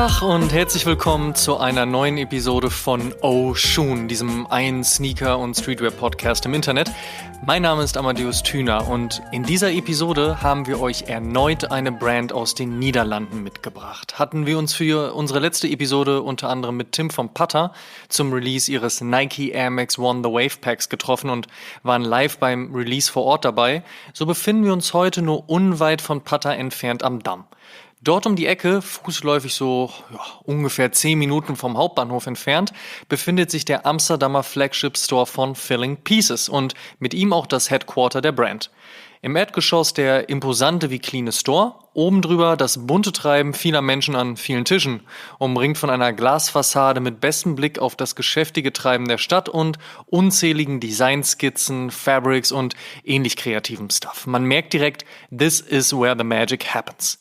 Tag und herzlich willkommen zu einer neuen Episode von Oh Shoon, diesem einen Sneaker- und Streetwear-Podcast im Internet. Mein Name ist Amadeus Thüner und in dieser Episode haben wir euch erneut eine Brand aus den Niederlanden mitgebracht. Hatten wir uns für unsere letzte Episode unter anderem mit Tim vom Putter zum Release ihres Nike Air Max One The Wave Packs getroffen und waren live beim Release vor Ort dabei, so befinden wir uns heute nur unweit von Putter entfernt am Damm. Dort um die Ecke, fußläufig so ungefähr 10 Minuten vom Hauptbahnhof entfernt, befindet sich der Amsterdamer Flagship Store von Filling Pieces und mit ihm auch das Headquarter der Brand. Im Erdgeschoss der imposante wie cleane Store, oben drüber das bunte Treiben vieler Menschen an vielen Tischen, umringt von einer Glasfassade mit bestem Blick auf das geschäftige Treiben der Stadt und unzähligen Designskizzen, Fabrics und ähnlich kreativem Stuff. Man merkt direkt, this is where the magic happens.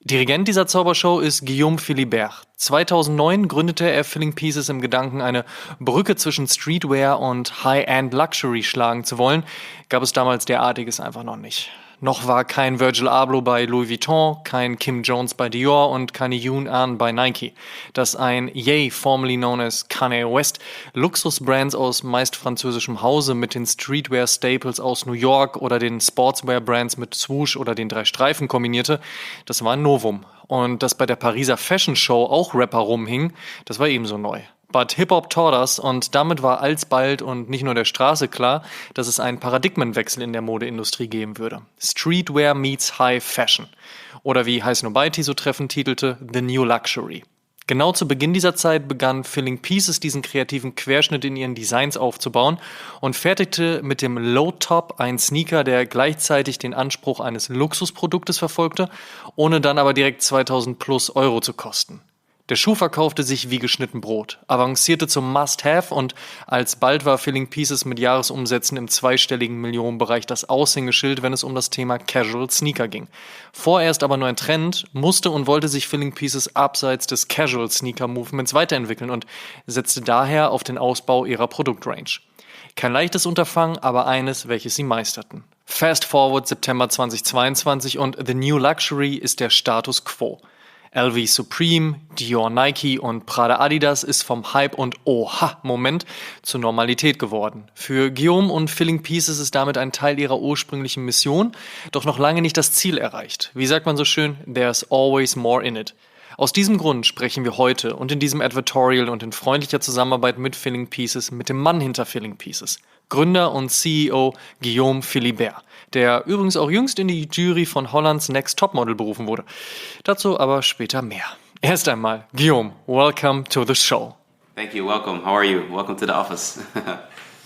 Dirigent dieser Zaubershow ist Guillaume Philibert. 2009 gründete er Filling Pieces im Gedanken, eine Brücke zwischen Streetwear und High-End Luxury schlagen zu wollen. Gab es damals derartiges einfach noch nicht. Noch war kein Virgil Abloh bei Louis Vuitton, kein Kim Jones bei Dior und keine Yoon Ahn bei Nike. Dass ein Ye, formerly known as Kanye West, Luxusbrands aus meist französischem Hause mit den Streetwear-Staples aus New York oder den Sportswear-Brands mit Swoosh oder den 3 Streifen kombinierte, das war ein Novum. Und dass bei der Pariser Fashion Show auch Rapper rumhingen, das war ebenso neu. But Hip-Hop taught us und damit war alsbald und nicht nur der Straße klar, dass es einen Paradigmenwechsel in der Modeindustrie geben würde. Streetwear meets High Fashion. Oder wie Heiß Nobiety so treffend titelte, The New Luxury. Genau zu Beginn dieser Zeit begann Filling Pieces diesen kreativen Querschnitt in ihren Designs aufzubauen und fertigte mit dem Low Top einen Sneaker, der gleichzeitig den Anspruch eines Luxusproduktes verfolgte, ohne dann aber direkt 2000 plus Euro zu kosten. Der Schuh verkaufte sich wie geschnitten Brot, avancierte zum Must-Have und alsbald war Filling Pieces mit Jahresumsätzen im zweistelligen Millionenbereich das Aushängeschild, wenn es um das Thema Casual Sneaker ging. Vorerst aber nur ein Trend, musste und wollte sich Filling Pieces abseits des Casual Sneaker Movements weiterentwickeln und setzte daher auf den Ausbau ihrer Produktrange. Kein leichtes Unterfangen, aber eines, welches sie meisterten. Fast forward September 2022 und The New Luxury ist der Status quo. LV Supreme, Dior Nike und Prada Adidas ist vom Hype- und Oha-Moment zur Normalität geworden. Für Guillaume und Filling Pieces ist damit ein Teil ihrer ursprünglichen Mission, doch noch lange nicht das Ziel erreicht. Wie sagt man so schön, there's always more in it. Aus diesem Grund sprechen wir heute und in diesem Advertorial und in freundlicher Zusammenarbeit mit Filling Pieces mit dem Mann hinter Filling Pieces, Gründer und CEO Guillaume Philibert, der übrigens auch jüngst in die Jury von Hollands Next Topmodel berufen wurde. Dazu aber später mehr. Erst einmal, Guillaume, welcome to the show. Thank you, welcome. How are you? Welcome to the office.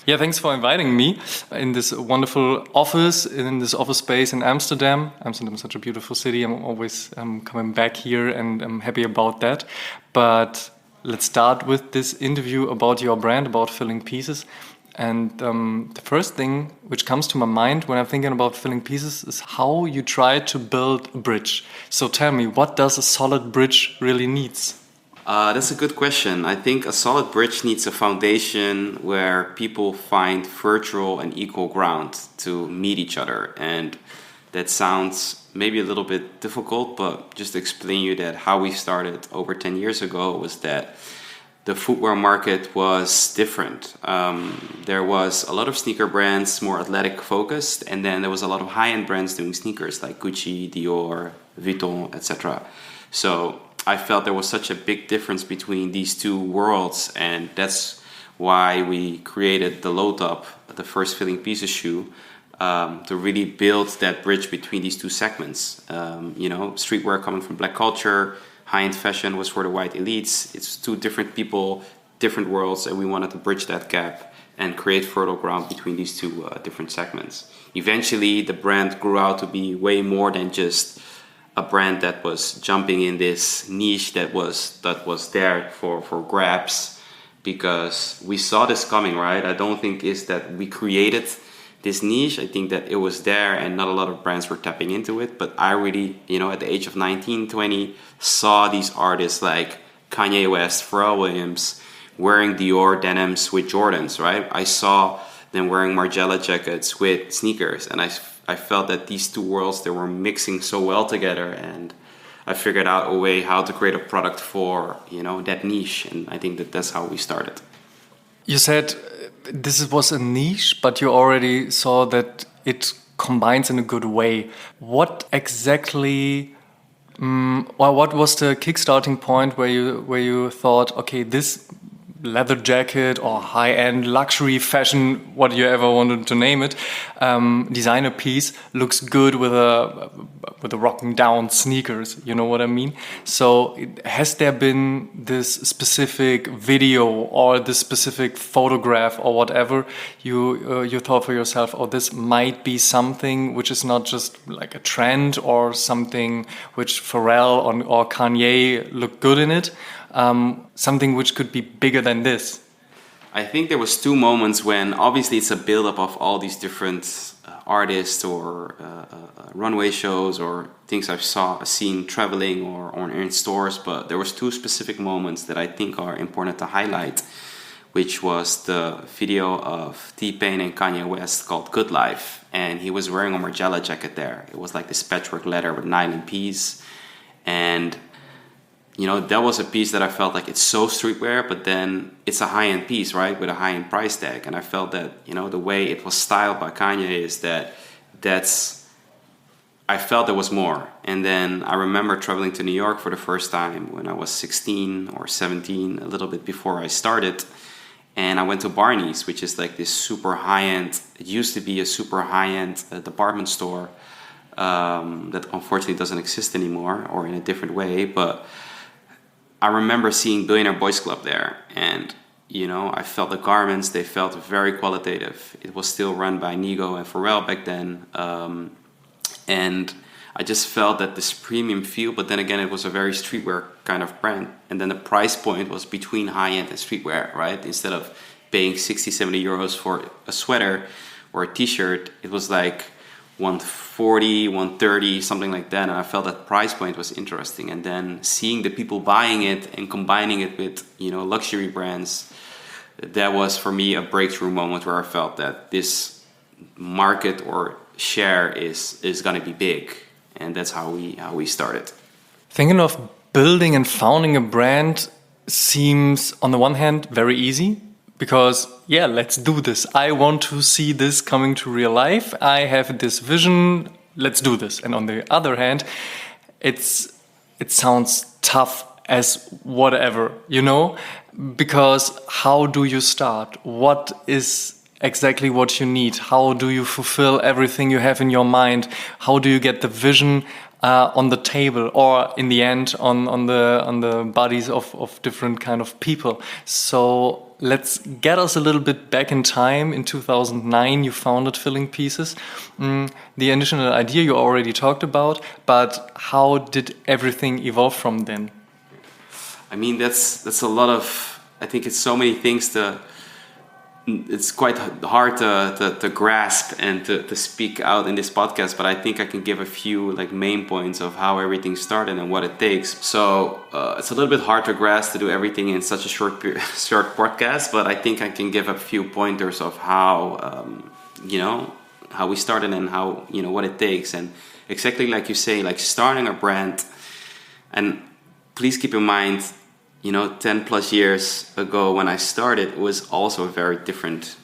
Yeah, thanks for inviting me in this wonderful office, in this office space in Amsterdam. Amsterdam is such a beautiful city. I'm always coming back here and I'm happy about that. But let's start with this interview about your brand, about Filling Pieces. And the first thing which comes to my mind when I'm thinking about Filling Pieces is how you try to build a bridge. So tell me, what does a solid bridge really needs? That's a good question. I think a solid bridge needs a foundation where people find virtual and equal ground to meet each other. And that sounds maybe a little bit difficult, but just to explain you that how we started over 10 years ago was that the footwear market was different. There was a lot of sneaker brands, more athletic focused, and then there was a lot of high-end brands doing sneakers like Gucci, Dior, Vuitton, etc. So I felt there was such a big difference between these two worlds, and that's why we created the low top, the first Filling Pieces shoe, to really build that bridge between these two segments. Streetwear coming from black culture, high-end fashion was for the white elites. It's two different people, different worlds, and we wanted to bridge that gap and create fertile ground between these two different segments. Eventually, the brand grew out to be way more than just a brand that was jumping in this niche that was there for grabs, because we saw this coming, right? I don't think it's that we created this niche. I think that it was there and not a lot of brands were tapping into it. But I really, at the age of 19, 20, saw these artists like Kanye West, Pharrell Williams, wearing Dior denims with Jordans, right? I saw them wearing Margiela jackets with sneakers, and I felt that these two worlds, they were mixing so well together, and I figured out a way how to create a product for, that niche. And I think that that's how we started. You said this was a niche, but you already saw that it combines in a good way. What exactly, what was the kickstarting point where you thought, okay, this leather jacket or high-end luxury fashion, what you ever wanted to name it, designer piece looks good with a rocking down sneakers, you know what I mean? So has there been this specific video or this specific photograph or whatever you thought for yourself, oh, this might be something which is not just like a trend or something which Pharrell or Kanye look good in it, something which could be bigger than this? I think there was 2 moments when obviously it's a buildup of all these different artists or runway shows or things I've seen traveling or in stores, but there was 2 specific moments that I think are important to highlight, which was the video of T-Pain and Kanye West called Good Life, and he was wearing a Margiela jacket there. It was like this patchwork leather with nylon piece, and that was a piece that I felt like it's so streetwear, but then it's a high-end piece, right, with a high-end price tag. And I felt that, the way it was styled by Kanye is I felt there was more. And then I remember traveling to New York for the first time when I was 16 or 17, a little bit before I started. And I went to Barney's, which is like this super high-end, it used to be a super high-end department store that unfortunately doesn't exist anymore, or in a different way, but I remember seeing Billionaire Boys Club there, and I felt the garments, they felt very qualitative. It was still run by Nigo and Pharrell back then, and I just felt that this premium feel, but then again it was a very streetwear kind of brand, and then the price point was between high-end and streetwear, right? Instead of paying 60, 70 euros for a sweater or a t-shirt, it was like 140, 130, something like that, and I felt that price point was interesting. And then seeing the people buying it and combining it with luxury brands, that was for me a breakthrough moment where I felt that this market or share is going to be big, and that's how we started. Thinking of building and founding a brand seems on the one hand very easy, because, yeah, let's do this. I want to see this coming to real life. I have this vision. Let's do this. And on the other hand, it sounds tough as whatever, because how do you start? What is exactly what you need? How do you fulfill everything you have in your mind? How do you get the vision on the table, or in the end on the bodies of different kind of people? So let's get us a little bit back in time. In 2009, you founded Filling Pieces. The initial idea you already talked about, but how did everything evolve from then? I mean, that's a lot of, I think it's so many things it's quite hard to grasp and to speak out in this podcast, but I think I can give a few main points of how everything started and what it takes. So it's a little bit hard to grasp to do everything in such a short podcast, but I think I can give a few pointers of how how we started and how what it takes. And exactly like you say, starting a brand, and please keep in mind, 10 plus years ago when I started was also a very different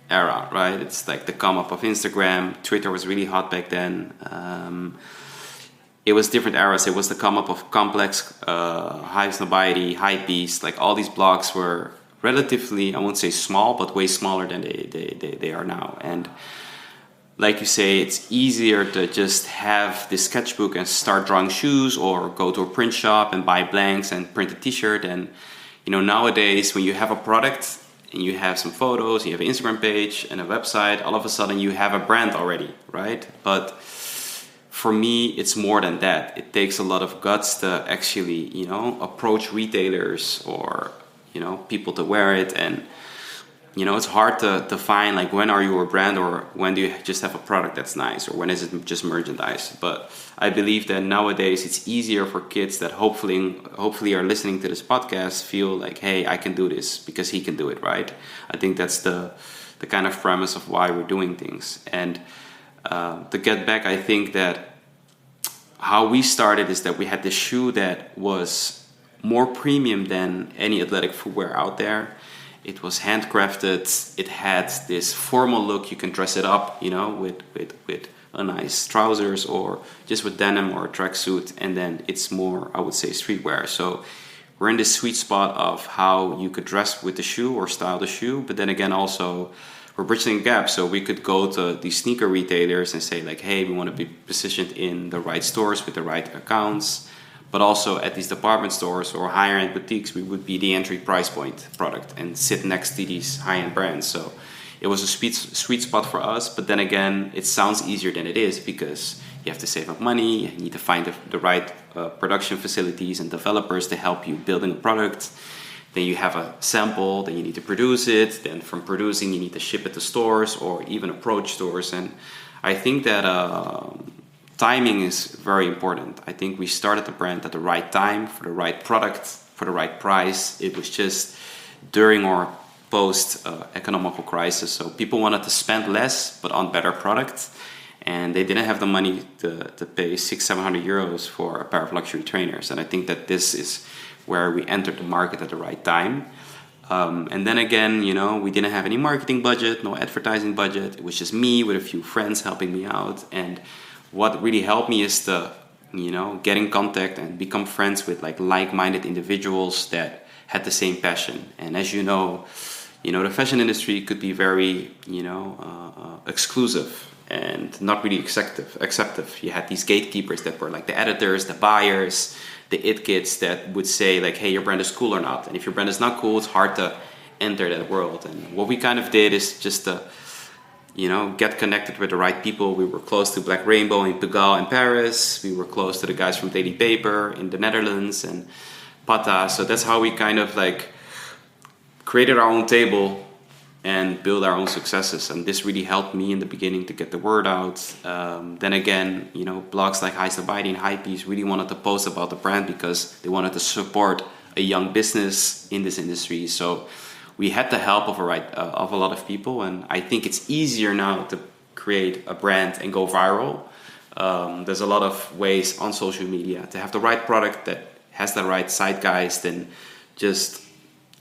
era, right? It's like the come up of Instagram. Twitter was really hot back then. It was different eras. It was the come up of Complex, High Snobiety, Hypebeast. All these blogs were relatively, I won't say small, but way smaller than they are now. And like you say, it's easier to just have this sketchbook and start drawing shoes, or go to a print shop and buy blanks and print a t-shirt. And nowadays when you have a product and you have some photos, you have an Instagram page and a website, all of a sudden you have a brand already, right? But for me, it's more than that. It takes a lot of guts to actually, approach retailers or, people to wear it. And it's hard to find when are you a brand, or when do you just have a product that's nice, or when is it just merchandise. But I believe that nowadays it's easier for kids that hopefully are listening to this podcast feel like, hey, I can do this because he can do it, right? I think that's the kind of premise of why we're doing things. And to get back, I think that how we started is that we had this shoe that was more premium than any athletic footwear out there. It was handcrafted. It had this formal look. You can dress it up, with a nice trousers or just with denim or a tracksuit. And then it's more, I would say, streetwear. So we're in this sweet spot of how you could dress with the shoe or style the shoe. But then again, also, we're bridging the gap. So we could go to these sneaker retailers and say like, hey, we want to be positioned in the right stores with the right accounts. But also at these department stores or higher end boutiques, we would be the entry price point product and sit next to these high end brands. So it was a sweet spot for us. But then again, it sounds easier than it is because you have to save up money. You need to find the right production facilities and developers to help you building a product. Then you have a sample, then you need to produce it. Then from producing, you need to ship it to stores or even approach stores. And I think that timing is very important. I think we started the brand at the right time, for the right product, for the right price. It was just during or post-economical crisis. So people wanted to spend less, but on better product. And they didn't have the money to pay 600-700 euros for a pair of luxury trainers. And I think that this is where we entered the market at the right time. And then again, we didn't have any marketing budget, no advertising budget. It was just me with a few friends helping me out. And what really helped me is to, get in contact and become friends with like-minded individuals that had the same passion. And as you know, the fashion industry could be very, exclusive and not really acceptive. You had these gatekeepers that were like the editors, the buyers, the it kids that would say like, hey, your brand is cool or not. And if your brand is not cool, it's hard to enter that world. And what we kind of did is just to, get connected with the right people. We were close to Black Rainbow in Pigalle in Paris. We were close to the guys from Daily Paper in the Netherlands and Pata. So that's how we kind of created our own table and build our own successes. And this really helped me in the beginning to get the word out. Then again, blogs like Heist Abiding and Hypebeast really wanted to post about the brand because they wanted to support a young business in this industry. So we had the help of a lot of people. And I think it's easier now to create a brand and go viral. There's a lot of ways on social media to have the right product that has the right zeitgeist and just,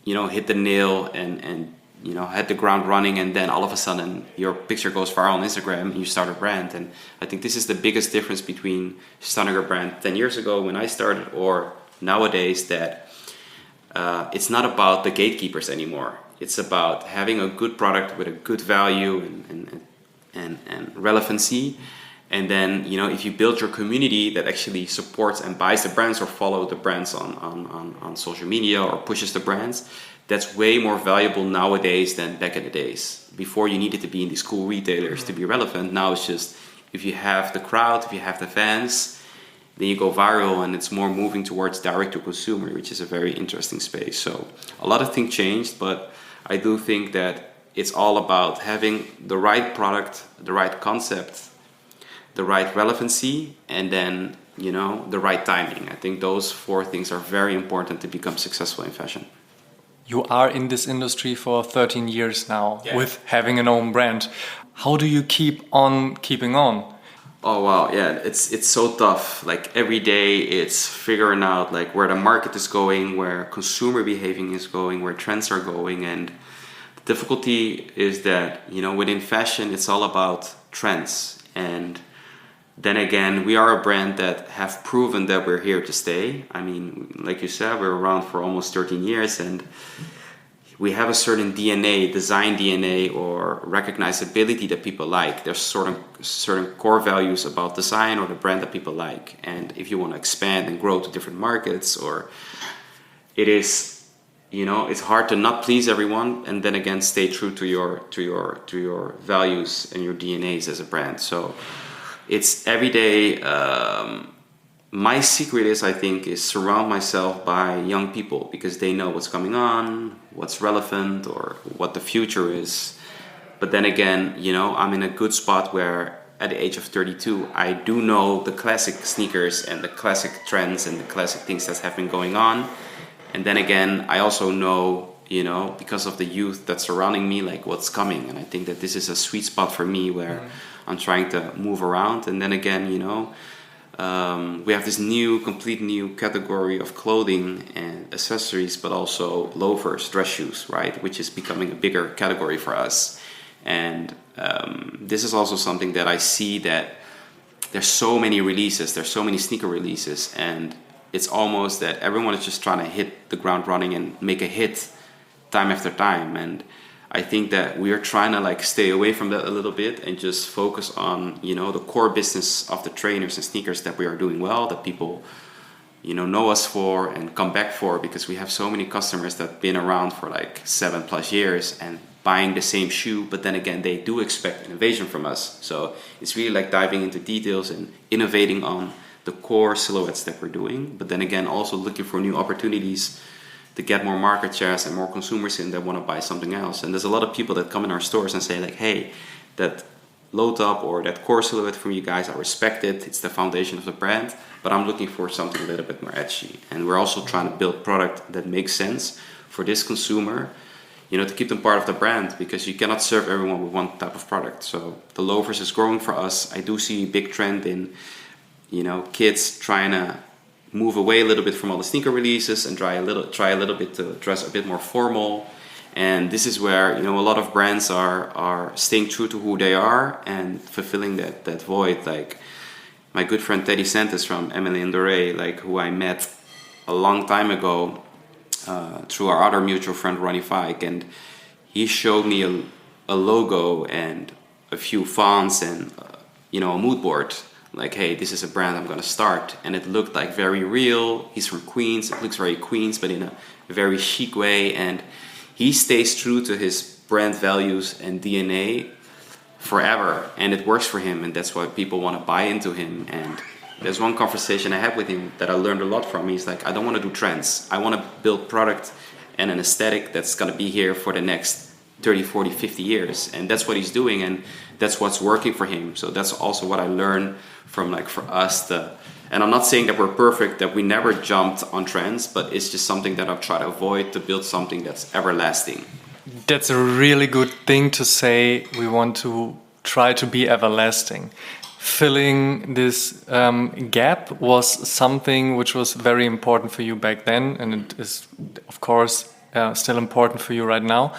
hit the nail and hit the ground running, and then all of a sudden your picture goes viral on Instagram and you start a brand. And I think this is the biggest difference between starting a brand 10 years ago when I started or nowadays, that it's not about the gatekeepers anymore. It's about having a good product with a good value and relevancy. And then, if you build your community that actually supports and buys the brands or follow the brands on social media or pushes the brands, that's way more valuable nowadays than back in the days. Before you needed to be in these cool retailers to be relevant. Now it's just, if you have the crowd, if you have the fans, then you go viral, and it's more moving towards direct to consumer, which is a very interesting space. So a lot of things changed, but I do think that it's all about having the right product, the right concept, the right relevancy, and then, the right timing. I think those 4 things are very important to become successful in fashion. You are in this industry for 13 years now, with having an own brand. How do you keep on keeping on? Oh wow, yeah, it's so tough. Every day it's figuring out where the market is going, where consumer behaving is going, where trends are going. And the difficulty is that, within fashion it's all about trends. And then again, we are a brand that have proven that we're here to stay. I mean, like you said, we're around for almost 13 years and we have a certain DNA, design DNA or recognizability that people like. There's certain core values about design or the brand that people like. And if you want to expand and grow to different markets, or it is, it's hard to not please everyone and then again stay true to your values and your DNAs as a brand. So it's every day. My secret is, I think, is surround myself by young people because they know what's coming on, what's relevant, or what the future is. But then again, I'm in a good spot where at the age of 32, I do know the classic sneakers and the classic trends and the classic things that have been going on. And then again, I also know, because of the youth that's surrounding me, what's coming. And I think that this is a sweet spot for me where I'm trying to move around. And then again, We have this complete new category of clothing and accessories, but also loafers, dress shoes, right? Which is becoming a bigger category for us. And this is also something that I see that there's so many releases, there's so many sneaker releases, and it's almost that everyone is just trying to hit the ground running and make a hit time after time. And I think that we are trying to like stay away from that a little bit and just focus on, you know, the core business of the trainers and sneakers that we are doing well, that people, you know us for and come back for, because we have so many customers that have been around for like 7+ years and buying the same shoe, but then again, they do expect innovation from us. So it's really like diving into details and innovating on the core silhouettes that we're doing, but then again, also looking for new opportunities to get more market shares and more consumers in that want to buy something else. And there's a lot of people that come in our stores and say like, hey, that low top or that core silhouette from you guys, I respect it, it's the foundation of the brand, but I'm looking for something a little bit more edgy. And we're also trying to build product that makes sense for this consumer, you know, to keep them part of the brand, because you cannot serve everyone with one type of product. So the loafers is growing for us. I do see a big trend in, you know, kids trying to move away a little bit from all the sneaker releases and try a little bit to dress a bit more formal. And this is where, you know, a lot of brands are staying true to who they are and fulfilling that void. Like my good friend Teddy Santos from Emily and Dore, like who I met a long time ago through our other mutual friend Ronnie Fike, and he showed me a logo and a few fonts and you know, a mood board. Like, hey, this is a brand I'm gonna start, and it looked like very real. He's from Queens. It looks very Queens, but in a very chic way, and he stays true to his brand values and DNA forever, and it works for him, and that's why people want to buy into him. And there's one conversation I had with him that I learned a lot from. He's like, I don't want to do trends. I want to build product and an aesthetic that's going to be here for the next 30, 40, 50 years. And that's what he's doing, and that's what's working for him. So that's also what I learned from, like, for us. And I'm not saying that we're perfect, that we never jumped on trends, but it's just something that I've tried to avoid to build something that's everlasting. That's a really good thing to say. We want to try to be everlasting. Filling this gap was something which was very important for you back then, and it is, of course, still important for you right now.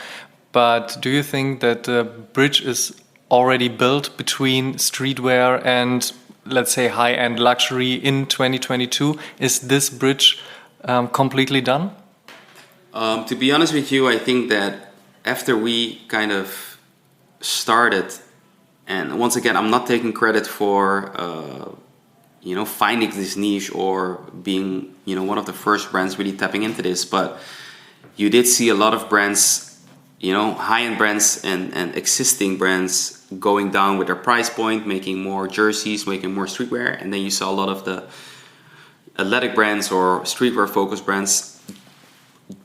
But do you think that the bridge is already built between streetwear and, let's say, high-end luxury in 2022? Is this bridge completely done? To be honest with you, I think that after we kind of started, and once again, I'm not taking credit for finding this niche or being, you know, one of the first brands really tapping into this, but you did see a lot of brands, you know, high-end brands and existing brands going down with their price point, making more jerseys, making more streetwear, and then you saw a lot of the athletic brands or streetwear-focused brands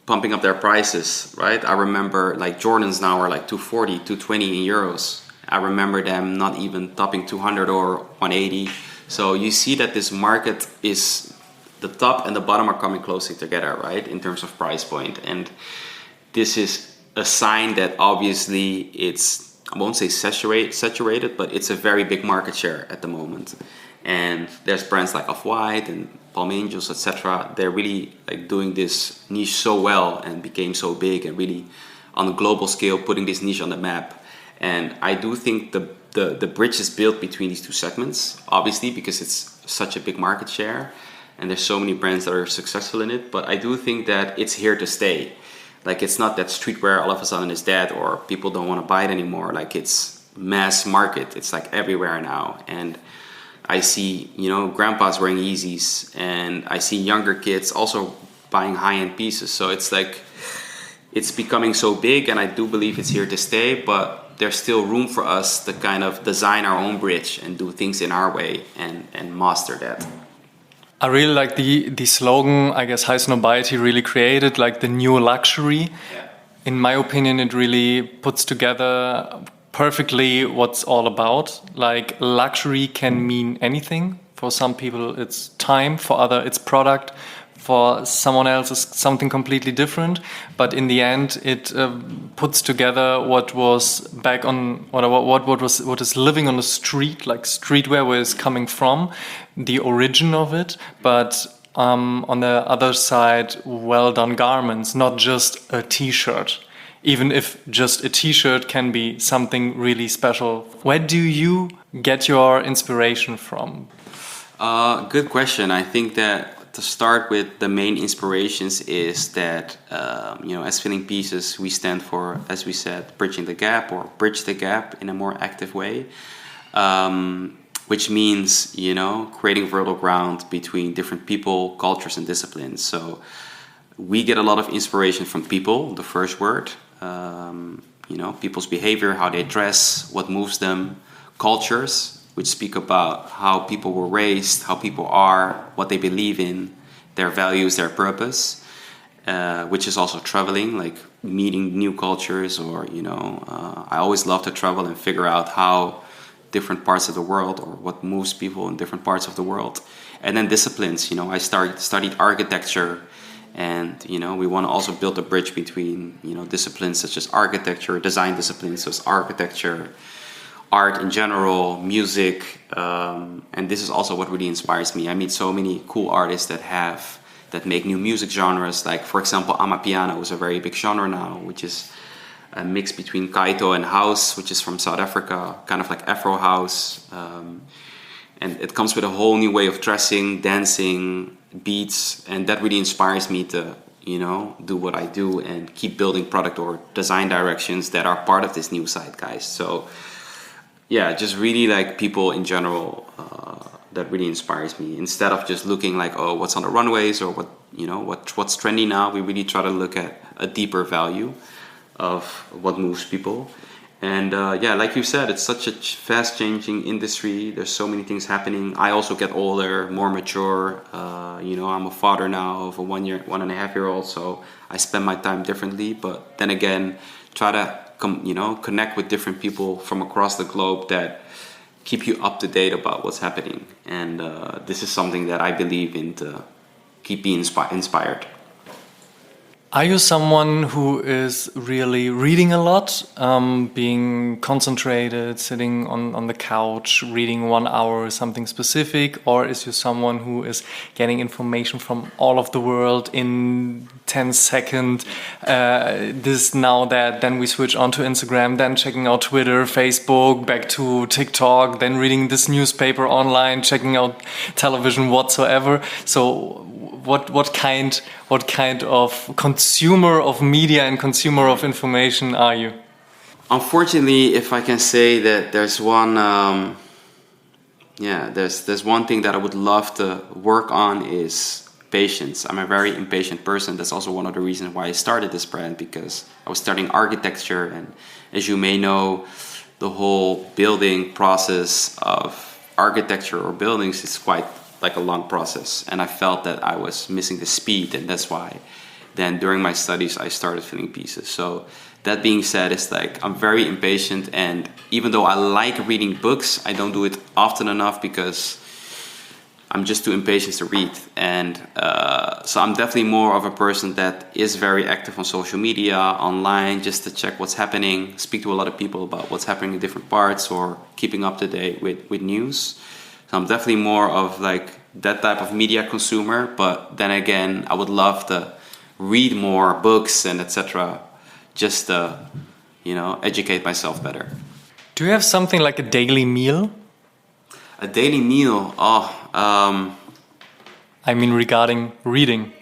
pumping up their prices, right? I remember like Jordans now are like 240, 220 in euros. I remember them not even topping 200 or 180. So you see that this market is, the top and the bottom are coming closely together, right? In terms of price point. And this is a sign that obviously it's, I won't say saturated, but it's a very big market share at the moment. And there's brands like Off-White and Palm Angels, etc. They're really like doing this niche so well and became so big and really on a global scale putting this niche on the map. And I do think the bridge is built between these two segments, obviously, because it's such a big market share and there's so many brands that are successful in it. But I do think that it's here to stay. Like, it's not that streetwear all of a sudden is dead or people don't want to buy it anymore. Like, it's mass market. It's like everywhere now. And I see, you know, grandpas wearing Yeezys, and I see younger kids also buying high-end pieces. So it's like, it's becoming so big, and I do believe it's here to stay, but there's still room for us to kind of design our own bridge and do things in our way and master that. I really like the slogan, I guess, High Snobiety really created, like the new luxury. Yeah. In my opinion, it really puts together perfectly what's all about. Like, luxury can mean anything. For some people, it's time. For others, it's product. for someone else is something completely different. But in the end, it puts together what was back on what is living on the street, like streetwear, where it's coming from, the origin of it, but on the other side, well done garments, not just a T-shirt. Even if just a T-shirt can be something really special. Where do you get your inspiration from? Good question. I think that to start with, the main inspirations is that, as Filling Pieces, we stand for, as we said, bridging the gap or bridge the gap in a more active way. Which means, creating fertile ground between different people, cultures, and disciplines. So we get a lot of inspiration from people, the first word. People's behavior, how they dress, what moves them. Cultures, which speak about how people were raised, how people are, what they believe in, their values, their purpose. Which is also traveling, like meeting new cultures, or, I always love to travel and figure out how different parts of the world, or what moves people in different parts of the world. And then disciplines, I studied architecture, and we want to also build a bridge between disciplines such as architecture, design disciplines, so it's architecture, art in general, music, and this is also what really inspires me. I meet so many cool artists that make new music genres, like for example Amapiano is a very big genre now, which is a mix between Kaito and house, which is from South Africa, kind of like Afro house. And it comes with a whole new way of dressing, dancing, beats, and that really inspires me to, do what I do and keep building product or design directions that are part of this new zeitgeist. So, yeah, just really like people in general, that really inspires me. Instead of just looking like, oh, what's on the runways or what's trendy now, we really try to look at a deeper value of what moves people. And like you said, it's such a fast-changing industry. There's so many things happening. I also get older, more mature. I'm a father now of a 1.5-year-old, so I spend my time differently. But then again, try to connect with different people from across the globe that keep you up to date about what's happening. And this is something that I believe in to keep being inspired. Are you someone who is really reading a lot, being concentrated, sitting on the couch, reading 1 hour, something specific? Or is you someone who is getting information from all of the world in 10 seconds, this, now, that, then we switch on to Instagram, then checking out Twitter, Facebook, back to TikTok, then reading this newspaper online, checking out television whatsoever? So what kind of consumer of media and consumer of information are you? Unfortunately, if I can say that there's one, there's one thing that I would love to work on is patience. I'm a very impatient person. That's also one of the reasons why I started this brand, because I was studying architecture, and as you may know, the whole building process of architecture or buildings is quite like a long process, and I felt that I was missing the speed, and that's why then during my studies I started Filling Pieces. So that being said, it's like I'm very impatient, and even though I like reading books, I don't do it often enough because I'm just too impatient to read. And so I'm definitely more of a person that is very active on social media, online, just to check what's happening, speak to a lot of people about what's happening in different parts, or keeping up to date with news. So I'm definitely more of like that type of media consumer, but then again, I would love to read more books and etc. just to, educate myself better. Do you have something like a daily meal? A daily meal? I mean, regarding reading.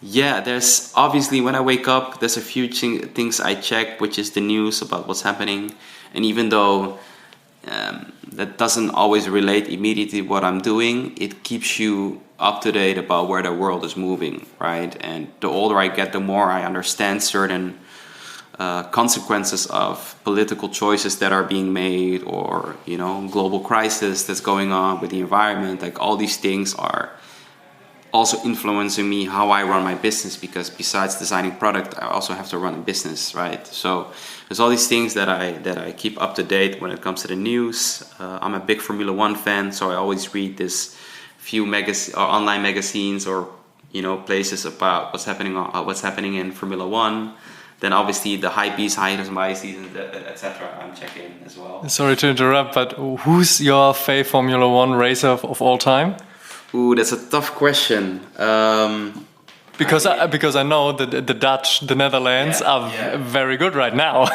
There's obviously, when I wake up, there's a few things I check, which is the news about what's happening. And even though that doesn't always relate immediately to what I'm doing, it keeps you up to date about where the world is moving, right? And the older I get, the more I understand certain consequences of political choices that are being made, or global crisis that's going on with the environment. Like, all these things are also influencing me how I run my business, because besides designing product, I also have to run a business, right? So there's all these things that I keep up to date when it comes to the news. I'm a big Formula 1 fan, so I always read this few online magazines or places about what's happening in Formula One. Then obviously the hypebeast, highest and biases, etc. I'm checking as well. Sorry to interrupt, but who's your favorite Formula One racer of all time? Ooh, that's a tough question. Because I know that the Netherlands are very good right now.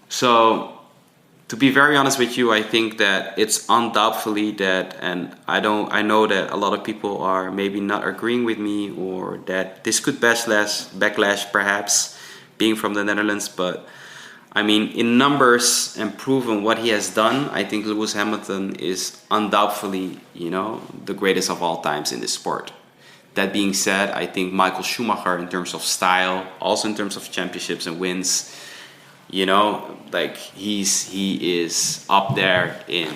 So, to be very honest with you, I think that it's undoubtedly that, and I know that a lot of people are maybe not agreeing with me, or that this could backlash perhaps, being from the Netherlands. But I mean, in numbers and proven what he has done, I think Lewis Hamilton is undoubtedly, the greatest of all times in this sport. That being said, I think Michael Schumacher, in terms of style, also in terms of championships and wins, he is up there in,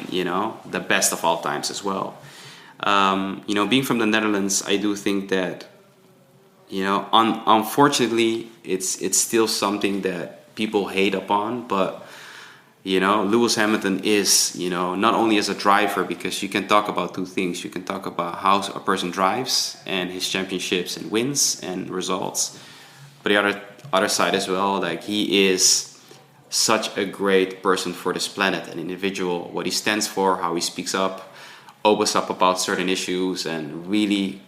the best of all times as well. Being from the Netherlands, I do think that, unfortunately, it's still something that people hate upon, but Lewis Hamilton is, not only as a driver, because you can talk about two things. You can talk about how a person drives and his championships and wins and results. But the other side as well, he is such a great person for this planet, an individual, what he stands for, how he speaks up, opens up about certain issues, and really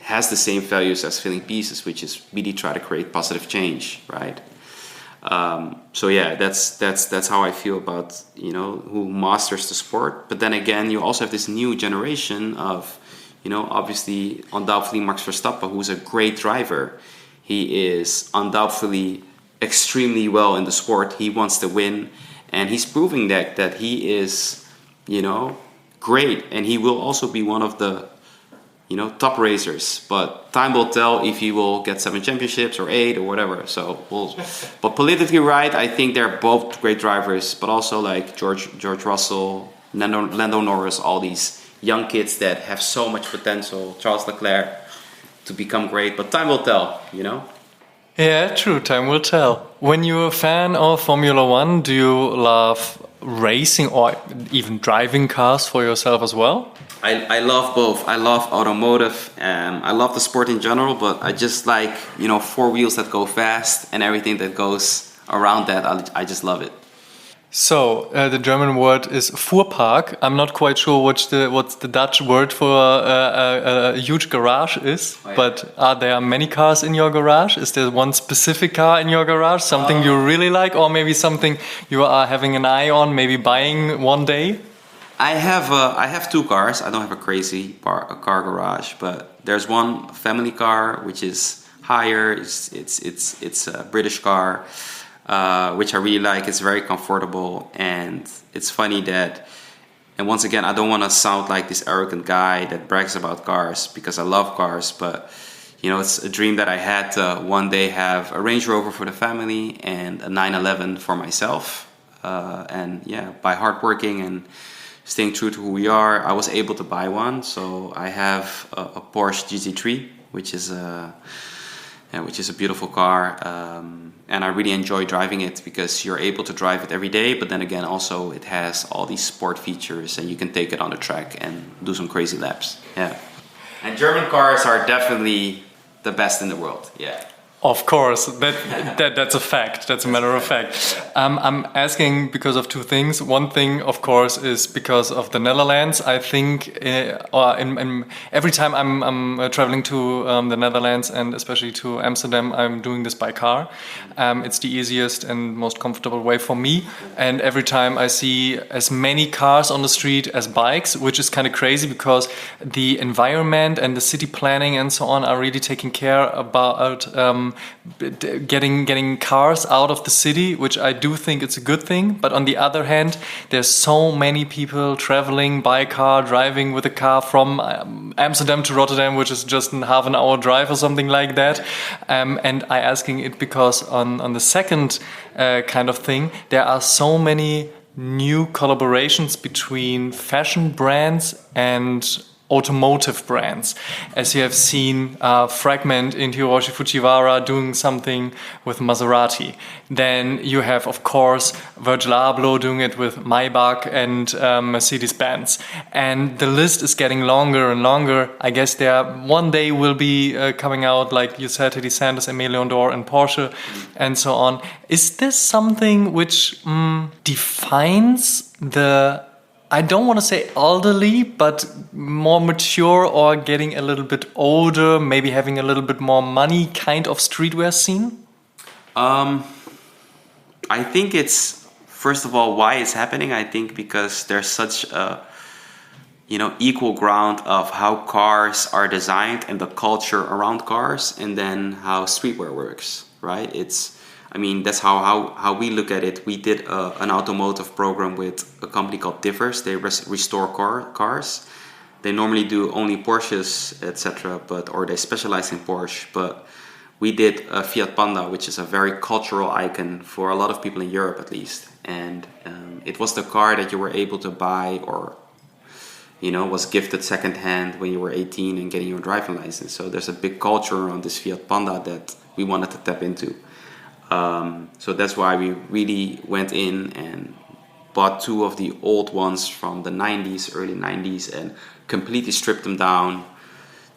has the same values as Filling Pieces, which is really try to create positive change, right? That's how I feel about who masters the sport. But then again, you also have this new generation of obviously undoubtedly Max Verstappen, who's a great driver. He is undoubtedly extremely well in the sport. He wants to win, and he's proving that he is great, and he will also be one of the top racers, but time will tell if he will get 7 championships or 8 or whatever. But politically right, I think they're both great drivers, but also like George Russell, Lando Norris, all these young kids that have so much potential, Charles Leclerc, to become great, but time will tell, Yeah, true, time will tell. When you're a fan of Formula One, do you love racing or even driving cars for yourself as well? I love both. I love automotive. I love the sport in general, but I just like, 4 wheels that go fast and everything that goes around that. I just love it. So the German word is Fuhrpark. I'm not quite sure what's the Dutch word for a huge garage is. Oh, yeah. But are there many cars in your garage? Is there one specific car in your garage? Something you really like, or maybe something you are having an eye on, maybe buying one day? I have 2 cars. I don't have a crazy car garage, but there's one family car which is higher. It's a British car. Which I really like. It's very comfortable, and it's funny that, and once again, I don't want to sound like this arrogant guy that brags about cars, because I love cars, but it's a dream that I had to one day have a Range Rover for the family and a 911 for myself, and by hard working and staying true to who we are, I was able to buy one. So I have a Porsche GT3, which is a beautiful car, and I really enjoy driving it because you're able to drive it every day, but then again also it has all these sport features and you can take it on the track and do some crazy laps. Yeah. And German cars are definitely the best in the world. Yeah. Of course, that's a fact. That's a matter of fact. I'm asking because of 2 things. One thing, of course, is because of the Netherlands. I think, every time I'm traveling to the Netherlands and especially to Amsterdam, I'm doing this by car. It's the easiest and most comfortable way for me. And every time I see as many cars on the street as bikes, which is kind of crazy because the environment and the city planning and so on are really taking care about getting cars out of the city, which I do think it's a good thing. But on the other hand, there's so many people traveling by car, driving with a car from Amsterdam to Rotterdam, which is just a half an hour drive or something like that. And I asking it because on the second kind of thing, there are so many new collaborations between fashion brands and automotive brands, as you have seen Fragment in Hiroshi Fujiwara doing something with Maserati. Then you have, of course, Virgil Abloh doing it with Maybach and Mercedes-Benz. And the list is getting longer and longer. I guess there one day will be coming out, like you said, Teddy Sanders, Aimé Leon Dore and Porsche and so on. Is this something which defines the, I don't want to say elderly, but more mature or getting a little bit older, maybe having a little bit more money kind of streetwear scene? I think it's, first of all, why it's happening. I think because there's such a, equal ground of how cars are designed and the culture around cars, and then how streetwear works, right? That's how we look at it. We did an automotive program with a company called Differs. They restore cars. They normally do only Porsches, etc., or they specialize in Porsche. But we did a Fiat Panda, which is a very cultural icon for a lot of people in Europe, at least. And it was the car that you were able to buy or was gifted secondhand when you were 18 and getting your driving license. So there's a big culture around this Fiat Panda that we wanted to tap into. So that's why we really went in and bought two of the old ones from the 90s, early 90s, and completely stripped them down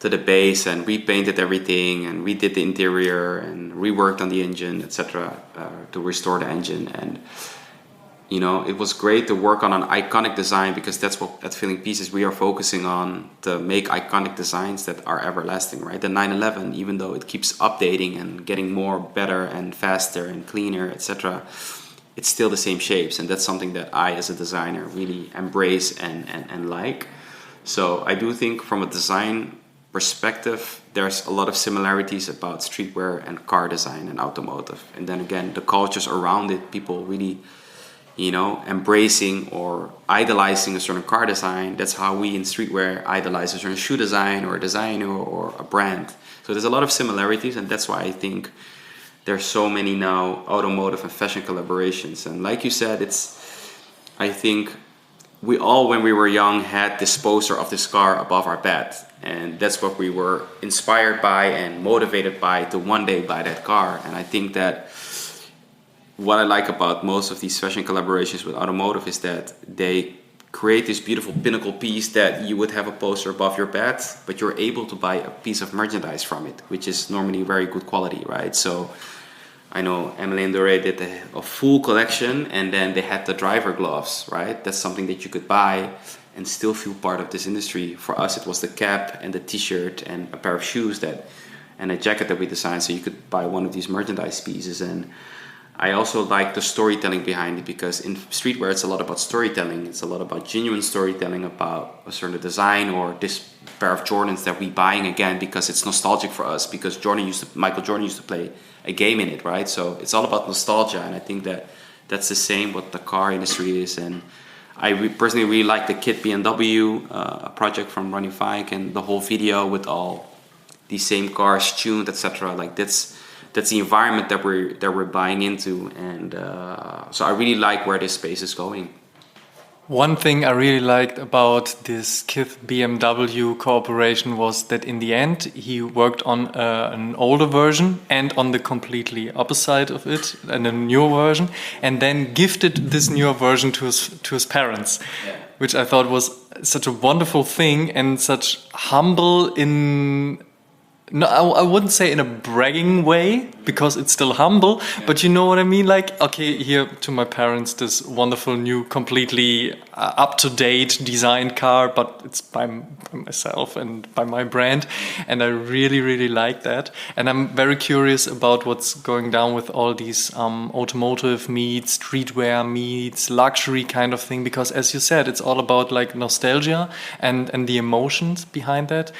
to the base and repainted everything and redid the interior and reworked on the engine, etc., to restore the engine. And it was great to work on an iconic design, because that's what at Filling Pieces we are focusing on, to make iconic designs that are everlasting, right? The 911, even though it keeps updating and getting more better and faster and cleaner, etc., it's still the same shapes, and that's something that I, as a designer, really embrace and like. So I do think from a design perspective, there's a lot of similarities about streetwear and car design and automotive. And then again, the cultures around it, people really embracing or idolizing a certain car design. That's how we in streetwear idolize a certain shoe design or a designer or a brand. So there's a lot of similarities, and that's why I think there's so many now automotive and fashion collaborations. And like you said, I think we all, when we were young, had this poster of this car above our bed. And that's what we were inspired by and motivated by to one day buy that car. And I think that what I like about most of these fashion collaborations with automotive is that they create this beautiful pinnacle piece that you would have a poster above your bed, but you're able to buy a piece of merchandise from it, which is normally very good quality, right? So I know Aimé Leon Dore did a full collection, and then they had the driver gloves, right? That's something that you could buy and still feel part of this industry. For us, it was the cap and the t-shirt and a pair of shoes and a jacket that we designed, so you could buy one of these merchandise pieces. And I also like the storytelling behind it, because in streetwear it's a lot about storytelling. It's a lot about genuine storytelling about a certain design, or this pair of Jordans that we're buying again because it's nostalgic for us, because Michael Jordan used to play a game in it, right? So it's all about nostalgia, and I think that's the same what the car industry is. And I personally really like the Kit BMW project from Ronnie Fike, and the whole video with all these same cars tuned, etc. Like that's the environment that we're buying into, and so I really like where this space is going. One thing I really liked about this Kith BMW cooperation was that in the end he worked on an older version and on the completely opposite of it, and a newer version, and then gifted this newer version to his parents, which I thought was such a wonderful thing and such humble in. No, I wouldn't say in a bragging way, because it's still humble, but you know what I mean? Like, okay, here to my parents, this wonderful new, completely up-to-date designed car, but it's by myself and by my brand. And I really, really like that. And I'm very curious about what's going down with all these automotive meets, streetwear meets, luxury kind of thing, because as you said, it's all about like nostalgia and the emotions behind that.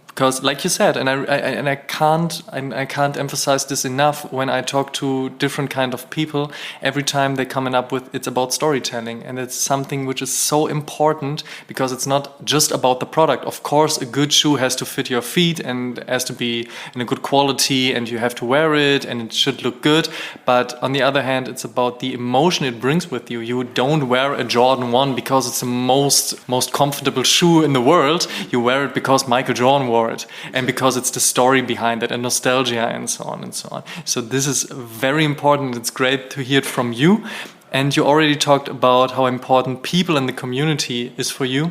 Because, like you said, and I can't emphasize this enough when I talk to different kind of people. Every time they're coming up with, it's about storytelling, and it's something which is is so important because it's not just about the product. Of course, a good shoe has to fit your feet and has to be in a good quality and you have to wear it and it should look good. But on the other hand, it's about the emotion it brings with you. You don't wear a Jordan 1 because it's the most comfortable shoe in the world. You wear it because Michael Jordan wore it and because it's the story behind it and nostalgia and so on and so on. So this is very important. It's great to hear it from you. And you already talked about how important people in the community is for you.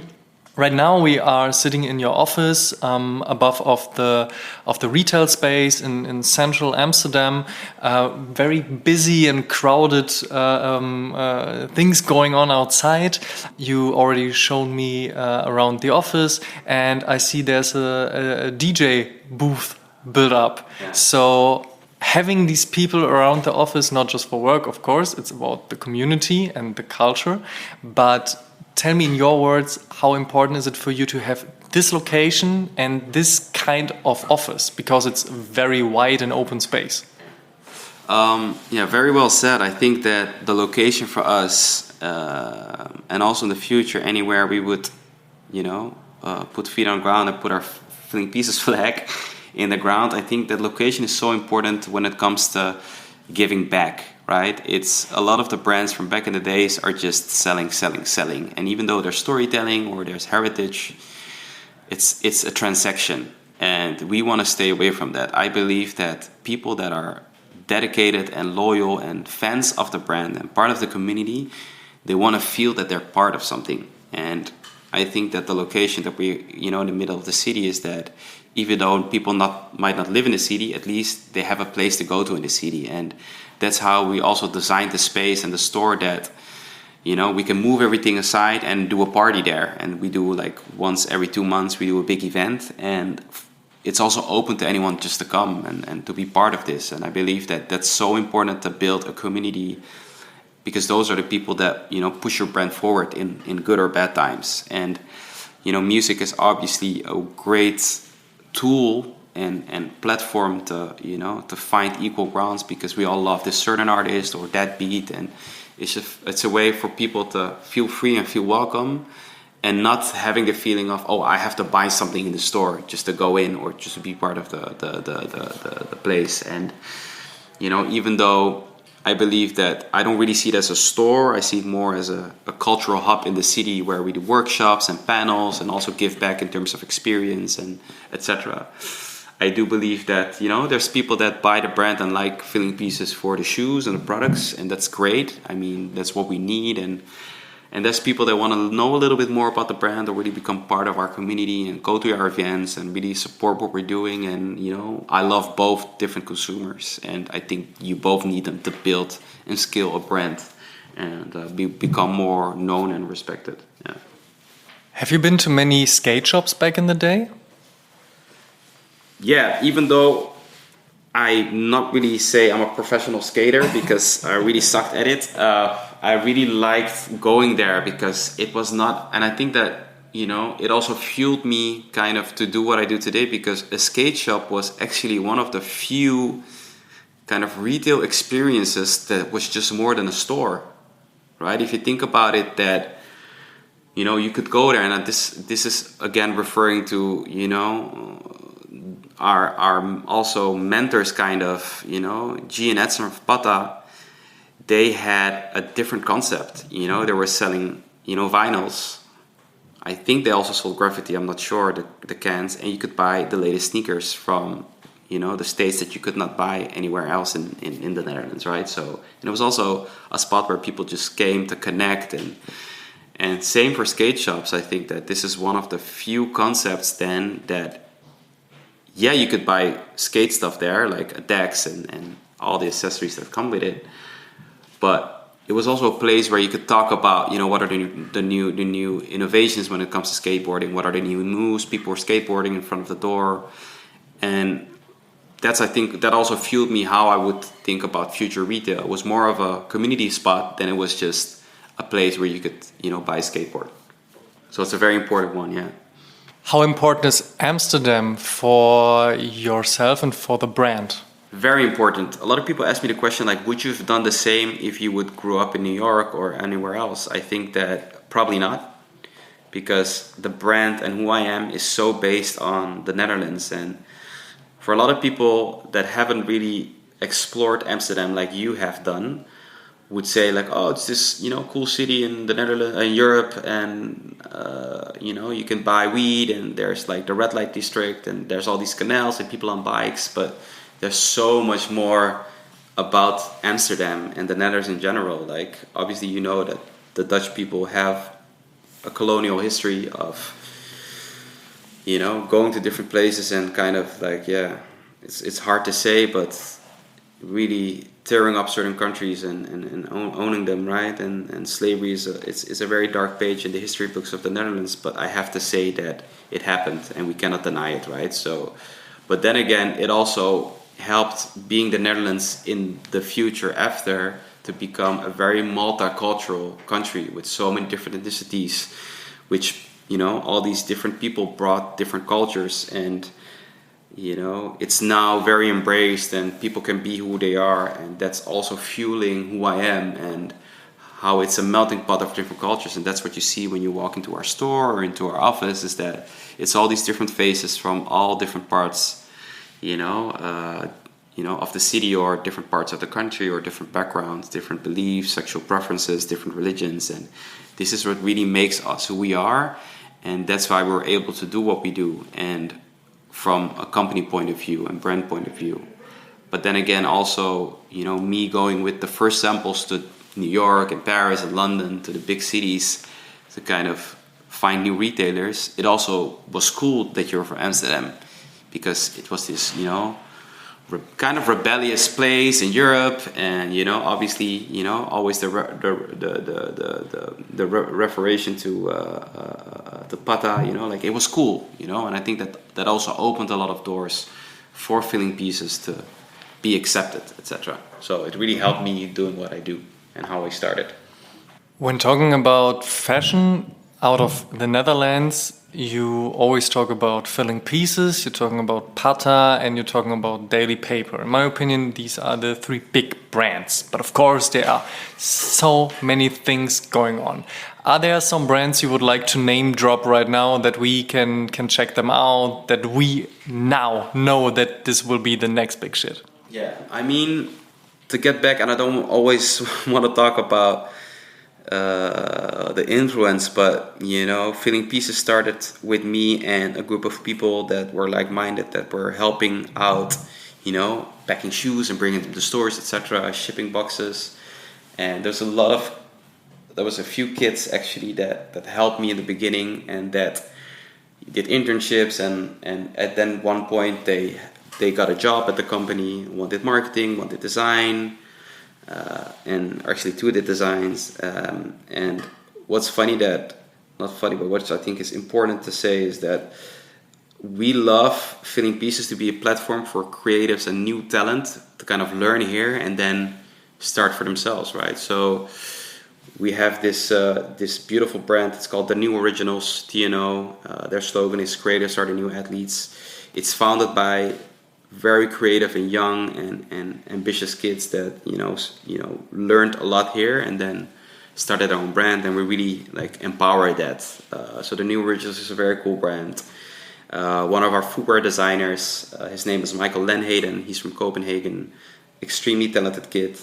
Right now we are sitting in your office above of the retail space in central Amsterdam. Very busy and crowded things going on outside. You already shown me around the office, and I see there's a DJ booth built up. Yeah. So having these people around the office, not just for work, of course, it's about the community and the culture, but tell me in your words, how important is it for you to have this location and this kind of office? Because it's very wide and open space. Yeah, very well said. I think that the location for us, and also in the future, anywhere we would, put feet on the ground and put our Filling Pieces flag in the ground, I think that location is so important when it comes to giving back. Right? It's a lot of the brands from back in the days are just selling. And even though there's storytelling or there's heritage, it's a transaction. And we want to stay away from that. I believe that people that are dedicated and loyal and fans of the brand and part of the community, they want to feel that they're part of something. And I think that the location that we, in the middle of the city is that even though people might not live in the city, at least they have a place to go to in the city. And that's how we also designed the space and the store that, we can move everything aside and do a party there. And we do like once every 2 months, we do a big event. And it's also open to anyone just to come and to be part of this. And I believe that that's so important to build a community because those are the people that, push your brand forward in good or bad times. And, music is obviously a great tool and platform to find equal grounds because we all love this certain artist or that beat, and it's a way for people to feel free and feel welcome and not having the feeling of, oh, I have to buy something in the store just to go in or just to be part of the place. And even though I believe that I don't really see it as a store, I see it more as a cultural hub in the city where we do workshops and panels and also give back in terms of experience and etc. I do believe that, there's people that buy the brand and like Filling Pieces for the shoes and the products, and that's great. I mean, that's what we need. And there's people that want to know a little bit more about the brand or really become part of our community and go to our events and really support what we're doing. And, I love both different consumers. And I think you both need them to build and scale a brand and become more known and respected. Yeah. Have you been to many skate shops back in the day? Yeah, even though I not really say I'm a professional skater because I really sucked at it. I really liked going there because it was not, and I think that, it also fueled me kind of to do what I do today because a skate shop was actually one of the few kind of retail experiences that was just more than a store, right? If you think about it, that, you could go there, and this is again referring to, our also mentors kind of, G and Edson of Pata, they had a different concept. They were selling, vinyls. I think they also sold graffiti, I'm not sure, the cans, and you could buy the latest sneakers from, the States that you could not buy anywhere else in the Netherlands, right? So, and it was also a spot where people just came to connect, and same for skate shops. I think that this is one of the few concepts then that, yeah, you could buy skate stuff there, like decks and all the accessories that come with it. But it was also a place where you could talk about, what are the new innovations when it comes to skateboarding? What are the new moves? People were skateboarding in front of the door. And I think that also fueled me how I would think about future retail. It was more of a community spot than it was just a place where you could, buy a skateboard. So it's a very important one, yeah. How important is Amsterdam for yourself and for the brand? Very important. A lot of people ask me the question, like, would you have done the same if you would grow up in New York or anywhere else? I think that Probably not, because the brand and who I am is so based on the Netherlands. And for a lot of people that haven't really explored Amsterdam like you have done, would say like, oh, it's this, you know, cool city in the Netherlands, in Europe, and you know, you can buy weed, and there's like the red light district, and there's all these canals and people on bikes. But there's so much more about Amsterdam and the Netherlands in general. Like, obviously, you know that the Dutch people have a colonial history of, you know, going to different places and kind of like, yeah, it's hard to say, but really tearing up certain countries and owning them, right? And slavery is a very dark page in the history books of the Netherlands, but I have to say that it happened and we cannot deny it, right? So, but then again, it also helped being the Netherlands in the future after to become a very multicultural country with so many different ethnicities, which, you know, all these different people brought different cultures, and you know, it's now very embraced and people can be who they are, and that's also fueling who I am and how it's a melting pot of different cultures. And that's what you see when you walk into our store or into our office, is that it's all these different faces from all different parts, you know, of the city or different parts of the country or different backgrounds, different beliefs, sexual preferences, different religions. And this is what really makes us who we are, and that's why we're able to do what we do. And from a company point of view and brand point of view. But then again, also, you know, me going with the first samples to New York and Paris and London, to the big cities, to kind of find new retailers. It also was cool that you're from Amsterdam, because it was this, you know, kind of rebellious place in Europe, and you know, obviously, you know, always the referation to the pata, you know, like it was cool, you know, and I think that also opened a lot of doors for filling pieces to be accepted, etc. So it really helped me doing what I do and how I started. When talking about fashion out of the Netherlands, you always talk about filling pieces, you're talking about Pata, and you're talking about Daily Paper. In my opinion, these are the three big brands. But of course, there are so many things going on. Are there some brands you would like to name drop right now that we can check them out, that we now know that this will be the next big shit? Yeah, I mean, to get back, and I don't always want to talk about the influence, but you know, Filling Pieces started with me and a group of people that were like-minded, that were helping out, you know, packing shoes and bringing them to stores, etc., shipping boxes. And there was a few kids actually that helped me in the beginning, and that did internships, and at then one point they got a job at the company. One did marketing, one did design, and actually two did designs. And what's funny not funny, but what I think is important to say is that we love Filling Pieces to be a platform for creatives and new talent to kind of learn here and then start for themselves, right? So we have this beautiful brand. It's called The New Originals, TNO. Their slogan is "Creatives are the new athletes." It's founded by very creative and young and ambitious kids that you know learned a lot here and then started their own brand, and we really like empower that. So The New Originals is a very cool brand. One of our footwear designers, his name is Michael Lenheden. He's from Copenhagen, extremely talented kid.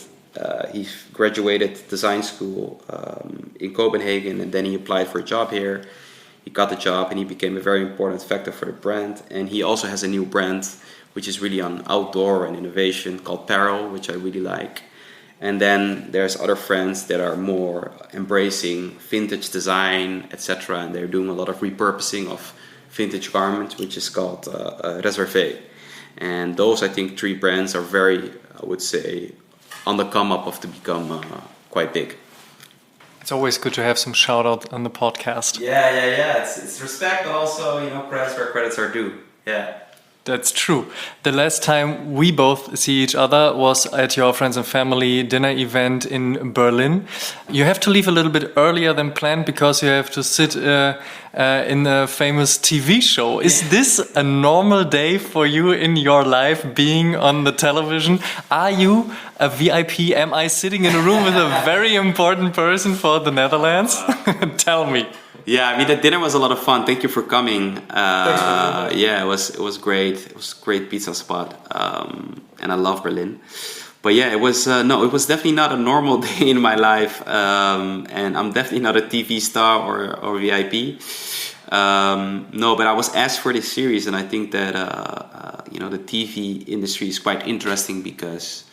He graduated design school in Copenhagen, and then he applied for a job here. He got the job and he became a very important factor for the brand. And he also has a new brand which is really on outdoor and innovation called Parallel, which I really like. And then there's other friends that are more embracing vintage design, etc. And they're doing a lot of repurposing of vintage garments, which is called Reservé. And those, I think, three brands are very, I would say, on the come up of to become quite big. It's always good to have some shout out on the podcast. Yeah. It's respect, but also, you know, credits where credits are due. Yeah. That's true. The last time we both see each other was at your friends and family dinner event in Berlin. You have to leave a little bit earlier than planned because you have to sit in a famous TV show. Is this a normal day for you in your life, being on the television? Are you a VIP? Am I sitting in a room with a very important person for the Netherlands? Tell me. Yeah, I mean the dinner was a lot of fun. Thank you for coming. Yeah, it was great. It was a great pizza spot, and I love Berlin. But yeah, it was it was definitely not a normal day in my life, and I'm definitely not a TV star or VIP. No, but I was asked for this series, and I think that the TV industry is quite interesting because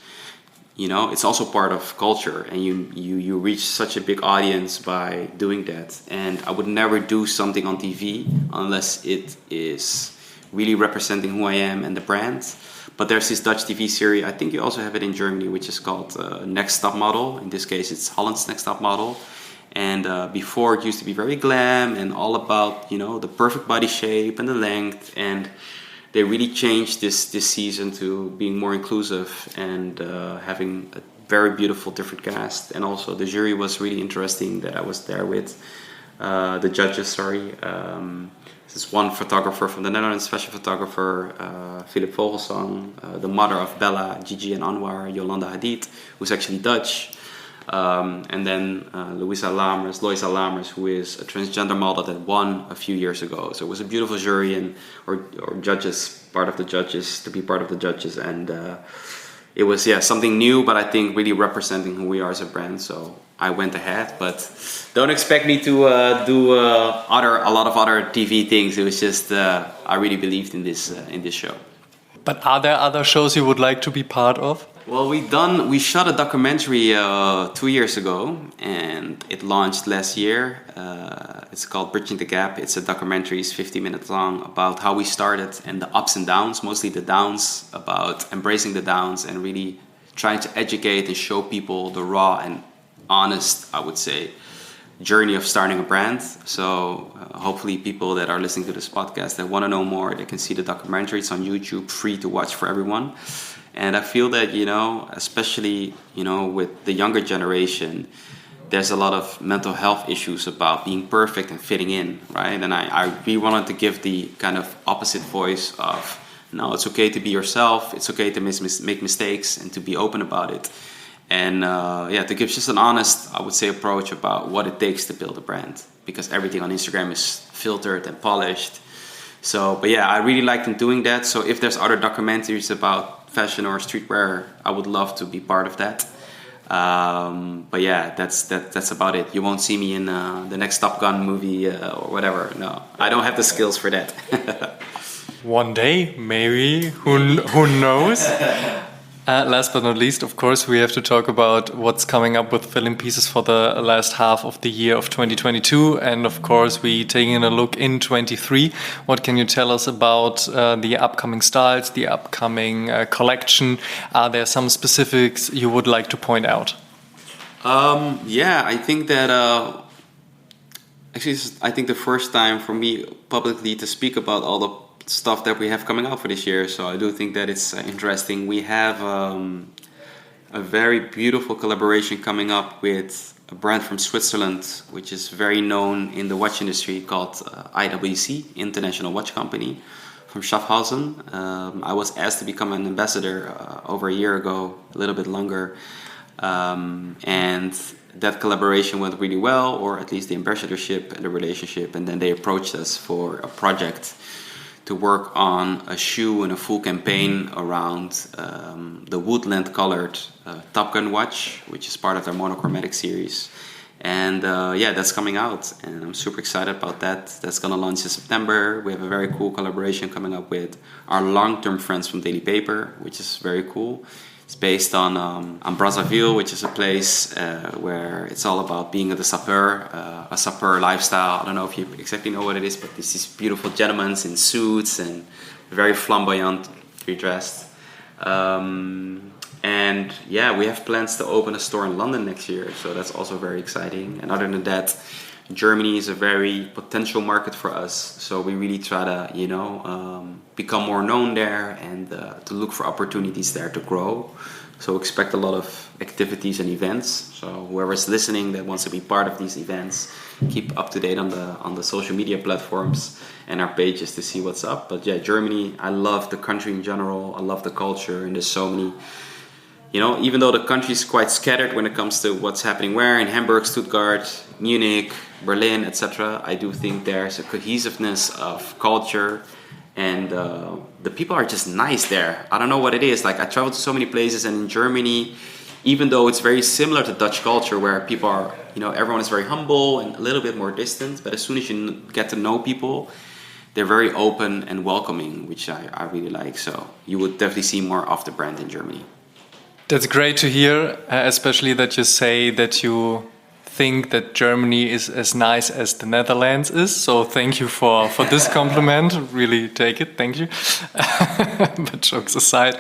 it's also part of culture, and you reach such a big audience by doing that. And I would never do something on TV unless it is really representing who I am and the brand. But there's this Dutch TV series, I think you also have it in Germany, which is called Next Top Model. In this case, it's Holland's Next Top Model. And before, it used to be very glam and all about the perfect body shape and the length. And they really changed this season to being more inclusive and having a very beautiful different cast. And also the jury was really interesting that I was there with. The judges, sorry. This is one photographer from the Netherlands, fashion photographer, Philip Vogelsang, the mother of Bella, Gigi and Anwar, Yolanda Hadid, who's actually Dutch. And then Loisa Lamers, who is a transgender model that won a few years ago. So it was a beautiful jury or judges, part of the judges, to be part of the judges. And it was, something new, but I think really representing who we are as a brand. So I went ahead, but don't expect me to do a lot of other TV things. It was just, I really believed in this show. But are there other shows you would like to be part of? Well, we shot a documentary 2 years ago, and it launched last year. It's called Bridging the Gap. It's a documentary, it's 50 minutes long, about how we started and the ups and downs, mostly the downs, about embracing the downs and really trying to educate and show people the raw and honest, I would say, journey of starting a brand. So hopefully people that are listening to this podcast that want to know more, they can see the documentary. It's on YouTube, free to watch for everyone. And I feel that, especially, with the younger generation, there's a lot of mental health issues about being perfect and fitting in, right? And I really wanted to give the kind of opposite voice of, no, it's okay to be yourself. It's okay to make mistakes and to be open about it. And to give just an honest, I would say, approach about what it takes to build a brand, because everything on Instagram is filtered and polished. So, but yeah, I really liked them doing that. So if there's other documentaries about fashion or streetwear, I would love to be part of that. But yeah, that's about it. You won't see me in the next Top Gun movie or whatever. No, I don't have the skills for that. One day, maybe. Who knows? Last but not least, of course, we have to talk about what's coming up with Filling Pieces for the last half of the year of 2022. And of course, we taking a look in 23. What can you tell us about the upcoming styles, the upcoming collection? Are there some specifics you would like to point out? I think that actually, I think the first time for me publicly to speak about all the stuff that we have coming out for this year, so I do think that it's interesting. We have a very beautiful collaboration coming up with a brand from Switzerland, which is very known in the watch industry, called IWC, International Watch Company, from Schaffhausen. I was asked to become an ambassador over a year ago, a little bit longer, and that collaboration went really well, or at least the ambassadorship and the relationship, and then they approached us for a project to work on a shoe and a full campaign around the woodland colored Top Gun watch, which is part of their monochromatic series. And that's coming out, and I'm super excited about that. That's going to launch in September. We have a very cool collaboration coming up with our long-term friends from Daily Paper, which is very cool. It's based on Brazzaville, which is a place where it's all about being a sapeur lifestyle. I don't know if you exactly know what it is, but there's these beautiful gentlemen in suits and very flamboyantly dressed. And we have plans to open a store in London next year, so that's also very exciting. And other than that, Germany is a very potential market for us, so we really try to, become more known there and to look for opportunities there to grow. So expect a lot of activities and events. So whoever's listening that wants to be part of these events, keep up to date on the social media platforms and our pages to see what's up. But yeah, Germany, I love the country in general. I love the culture, and there's so many. Even though the country is quite scattered when it comes to what's happening where in Hamburg, Stuttgart, Munich, Berlin, etc., I do think there's a cohesiveness of culture, and the people are just nice there. I don't know what it is. Like, I traveled to so many places, and in Germany, even though it's very similar to Dutch culture, where people are, everyone is very humble and a little bit more distant, but as soon as you get to know people, they're very open and welcoming, which I really like. So you would definitely see more of the brand in Germany. That's great to hear, especially that you say that you think that Germany is as nice as the Netherlands is. So thank you for this compliment. Really take it. Thank you. But jokes aside,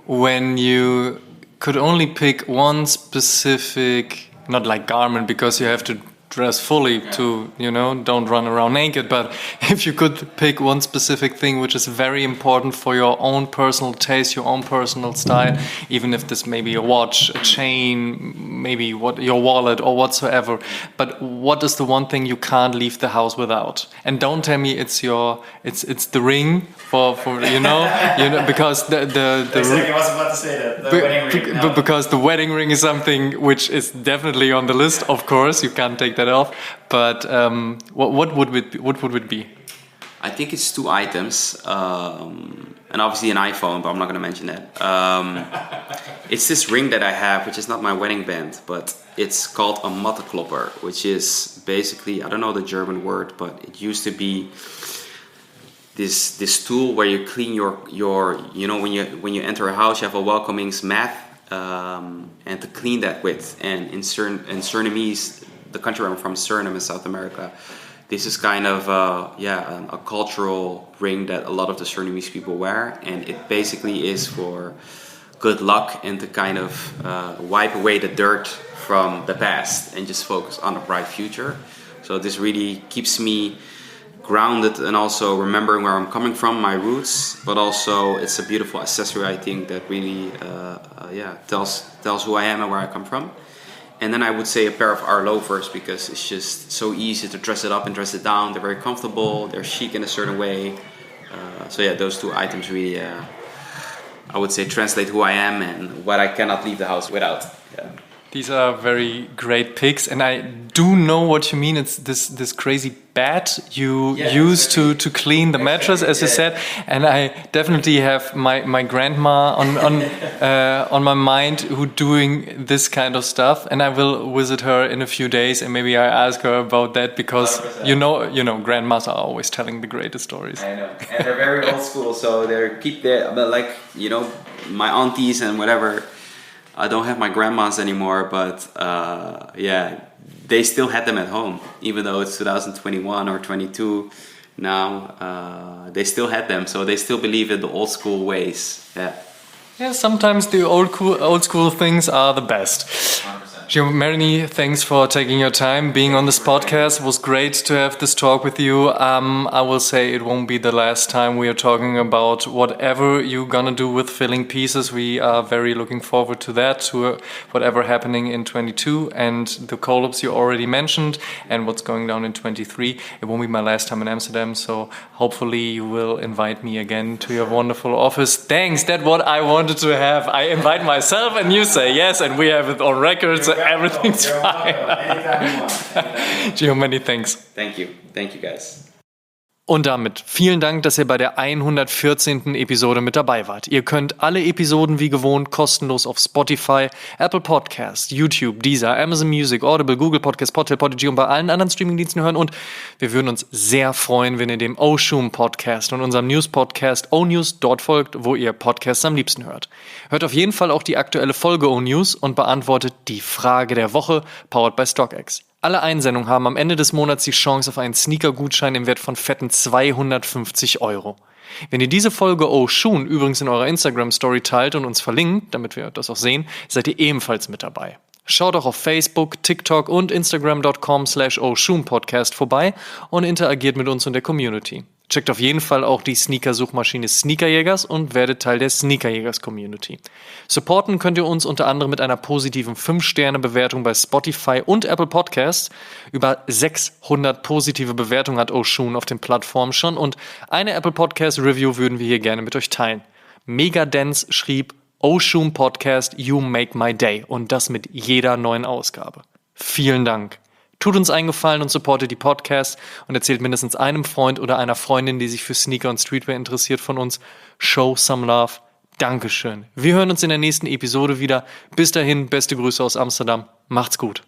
when you could only pick one specific, not like garment, because you have to dress fully to, don't run around naked. But if you could pick one specific thing which is very important for your own personal taste, your own personal style, even if this may be a watch, a chain, maybe your wallet or whatsoever. But what is the one thing you can't leave the house without? And don't tell me it's the ring for because the exactly, I was about to say that, the wedding ring. No. Because the wedding ring is something which is definitely on the list. Of course, you can't take that off. But what would it be? I think it's 2 items, and obviously an iPhone, but I'm not going to mention that. It's this ring that I have, which is not my wedding band, but it's called a Matteklopper, which is basically, I don't know the German word, but it used to be this tool where you clean your when you enter a house, you have a welcoming mat, and to clean that with. And in Surinamese, the country where I'm from, Suriname in South America, this is kind of a cultural ring that a lot of the Surinamese people wear, and it basically is for good luck and to kind of wipe away the dirt from the past and just focus on a bright future. So this really keeps me grounded and also remembering where I'm coming from, my roots, but also it's a beautiful accessory, I think, that really tells who I am and where I come from. And then I would say a pair of our loafers, because it's just so easy to dress it up and dress it down. They're very comfortable, they're chic in a certain way. Those 2 items really, I would say, translate who I am and what I cannot leave the house without. Yeah. These are very great picks, and I do know what you mean. It's this crazy bat you use to clean the mattress, as you said. And I definitely have my grandma on my mind who doing this kind of stuff. And I will visit her in a few days, and maybe I ask her about that, because 100%. Grandmas are always telling the greatest stories. I know, and they're very old school, so my aunties and whatever. I don't have my grandmas anymore, but they still had them at home. Even though it's 2021 or 22 now, they still had them. So they still believe in the old school ways. Yeah, sometimes the old school things are the best. 100%. Guillaume, many thanks for taking your time, being on this podcast. It was great to have this talk with you. I will say it won't be the last time we are talking about whatever you're gonna do with Filling Pieces. We are very looking forward to that, to whatever happening in 22 and the collabs you already mentioned and what's going down in 23. It won't be my last time in Amsterdam, so hopefully you will invite me again to your wonderful office. Thanks, that's what I wanted to have. I invite myself and you say yes, and we have it on record, so everything's fine. Anytime you want. Gio, many thanks. Thank you. Thank you, guys. Und damit vielen Dank, dass ihr bei der 114. Episode mit dabei wart. Ihr könnt alle Episoden wie gewohnt kostenlos auf Spotify, Apple Podcasts, YouTube, Deezer, Amazon Music, Audible, Google Podcasts, Podtail, Podigy und bei allen anderen Streamingdiensten hören. Und wir würden uns sehr freuen, wenn ihr dem O-Shoom Podcast und unserem News-Podcast O-News dort folgt, wo ihr Podcasts am liebsten hört. Hört auf jeden Fall auch die aktuelle Folge O-News und beantwortet die Frage der Woche, powered by StockX. Alle Einsendungen haben am Ende des Monats die Chance auf einen Sneaker-Gutschein im Wert von fetten 250 €. Wenn ihr diese Folge O-Shoon übrigens in eurer Instagram-Story teilt und uns verlinkt, damit wir das auch sehen, seid ihr ebenfalls mit dabei. Schaut auch auf Facebook, TikTok und Instagram.com/ohschoonpodcast vorbei und interagiert mit uns und der Community. Checkt auf jeden Fall auch die Sneaker-Suchmaschine Sneakerjägers und werdet Teil der Sneakerjägers-Community. Supporten könnt ihr uns unter anderem mit einer positiven 5-Sterne-Bewertung bei Spotify und Apple Podcasts. Über 600 positive Bewertungen hat Ohschoon auf den Plattformen schon und eine Apple Podcast-Review würden wir hier gerne mit euch teilen. Megadance schrieb: Ohschoon Podcast, you make my day. Und das mit jeder neuen Ausgabe. Vielen Dank. Tut uns einen Gefallen und supportet die Podcasts und erzählt mindestens einem Freund oder einer Freundin, die sich für Sneaker und Streetwear interessiert, von uns. Show some love. Dankeschön. Wir hören uns in der nächsten Episode wieder. Bis dahin, beste Grüße aus Amsterdam. Macht's gut.